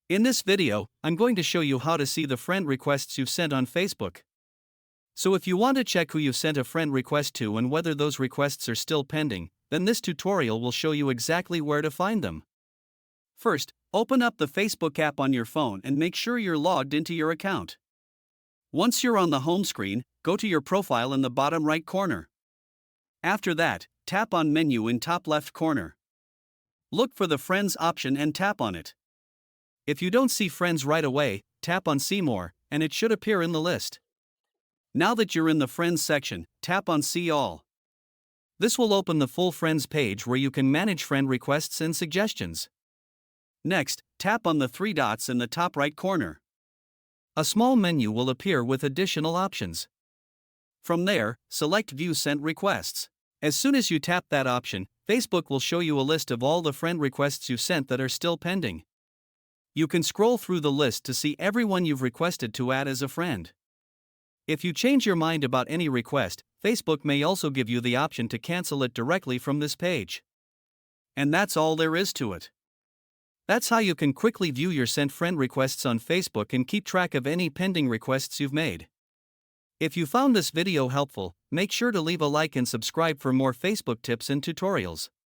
In this video, I'm going to show you how to see the friend requests you've sent on Facebook. So if you want to check who you've sent a friend request to and whether those requests are still pending, then this tutorial will show you exactly where to find them. First, open up the Facebook app on your phone and make sure you're logged into your account. Once you're on the home screen, go to your profile in the bottom right corner. After that, tap on Menu in top left corner. Look for the Friends option and tap on it. If you don't see Friends right away, tap on See More, and it should appear in the list. Now that you're in the Friends section, tap on See All. This will open the full Friends page where you can manage friend requests and suggestions. Next, tap on the three dots in the top right corner. A small menu will appear with additional options. From there, select View Sent Requests. As soon as you tap that option, Facebook will show you a list of all the friend requests you sent that are still pending. You can scroll through the list to see everyone you've requested to add as a friend. If you change your mind about any request, Facebook may also give you the option to cancel it directly from this page. And that's all there is to it. That's how you can quickly view your sent friend requests on Facebook and keep track of any pending requests you've made. If you found this video helpful, make sure to leave a like and subscribe for more Facebook tips and tutorials.